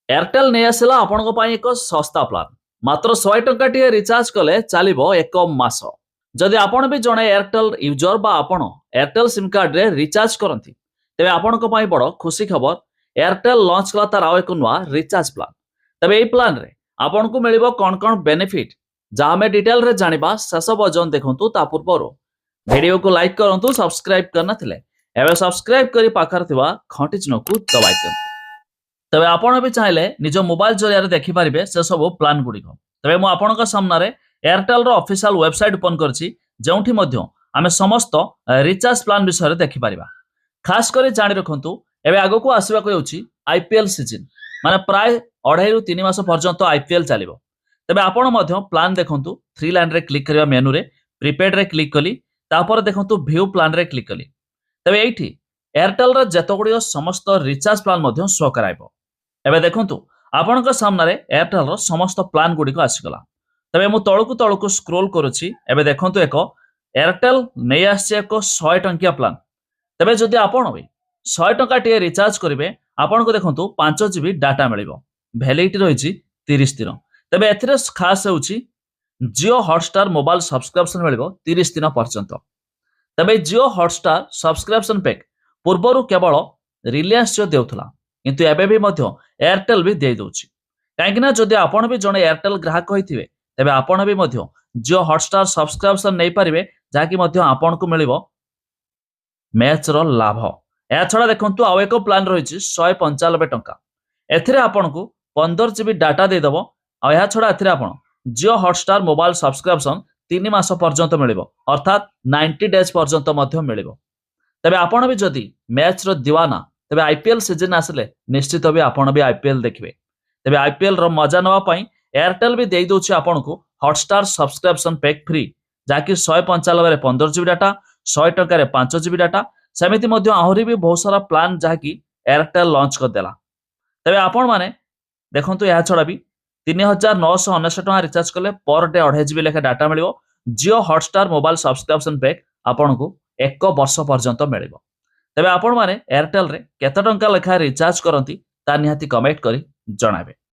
Airtel नहीं आसला आपण एक सस्ता प्लान मात्र 100 टंका टी रिचार्ज कले चलो एक मास जदि आपण भी जड़े एयरटेल यूजर बा आपण एयरटेल सिम कार्ड रे रिचार्ज करती तेरे आपण बड़ खुशी खबर एयरटेल लॉन्च कला तार आउ एक नुआ रिचार्ज प्लान तेरे यही प्लान रे आपण को मिलिबो कौन कौन बेनिफिट जहाँ आम डिटेल रे जानिबा शेष पर्यंत देखंतु ता पूर्व वीडियो को लाइक करंतु सब्सक्राइब करना थिले एबे सब्सक्राइब करी पाखर थिबा घंटी चिन्ह को दबाइ दियंतु तबे आपण भी चाहिले निज मोबाइल जरिया देखि पारिबे से सब प्लान गुड़िक तबे मु आपनका सामने एयरटेल रो ऑफिशियल वेबसाइट ओपन करछि जेउठी मध्य आमे समस्त रिचार्ज प्लान विषय देखि पारिबा खास करी जानि रखंतु एबे आगो को आसीबा को होछि आईपीएल सीजन माने प्राय 2.5 रु 3 मास पर्यंत आईपीएल चलिबो तबे आपण मध्य प्लान देखंतु थ्री लाइन रे क्लिक करिया मेनू रे प्रीपेड रे क्लिक कली तापर देखंतु व्यू प्लान रे क्लिक कली तबे एठी एयरटेल रो जतगुडियो समस्त रिचार्ज प्लान मध्य शो कराइबो एबे देखंतु आपनका सामने एयरटेल रो समस्त प्लान गुड़िक आसीगला तबे मु तळकु स्क्रोल करूछि एबे देखंतु एक एयरटेल नै आसी एक 100 टंकिया प्लान तबे जदि आपण भी 100 टंका टे रिचार्ज करिवे आपनको देखंतु 5 जीबी डाटा मिलिबो वैलिडिटी रहिछि 30 दिन तबे एथिरे खास होछि जियो हॉटस्टार मोबाइल सब्सक्रिप्शन मिलिबो 30 दिन पर्यंत तबे जियो हॉटस्टार सब्सक्रिप्शन पैक पूर्वरु केवल रिलायंस जो देउथला किंतु एबे भी मध्य एयरटेल भी दे दउछि काहेकि ना जदि आपण भी जने एयरटेल ग्राहक होइथिबे तबे आपण भी मध्य जियो हॉटस्टार सब्सक्रिप्शन नै परिबे जाकि मध्य आपण को मिलिबो मैच रो लाभ या छडा देखंतु आउ एक प्लान रहिछि 195 टंका एथिरे आपण को 15 जीबी डाटा दे दबो आ या छडा एथिरे आपण जियो हॉटस्टार मोबाइल सब्सक्रिप्शन 3 मास पर्यंत मिलिबो अर्थात 90 डेज पर्यंत मध्य मिलिबो तबे आपण भी जदि मैच रो दीवाना तबे आईपीएल सीजन आसले निश्चित भी आपण भी आईपीएल देखिबे तबे आईपीएल रो मजा नवा पई एयरटेल भी देई दोछि आपण को हॉटस्टार सब्सक्रिप्शन पैक फ्री जाकि 195 रे 15 जीबी डाटा 100 टका रे 5 जीबी डाटा सेमिति मध्य आहुरी भी बहुत सारा प्लान जाकि एयरटेल लॉन्च कर देला तबे आपण माने देखंतु या छडा भी 3999 टका रिचार्ज करले पर डे 2.5 जीबी लेखा डाटा मिलिबो जियो हॉटस्टार मोबाइल सब्सक्रिप्शन पैक आपण को 1 वर्ष पर्यंत मिलिबो तबे आपण माने एयरटेल रे केते टंका लेखा रिचार्ज करंती ता निहाती कमेंट करी जणाबे।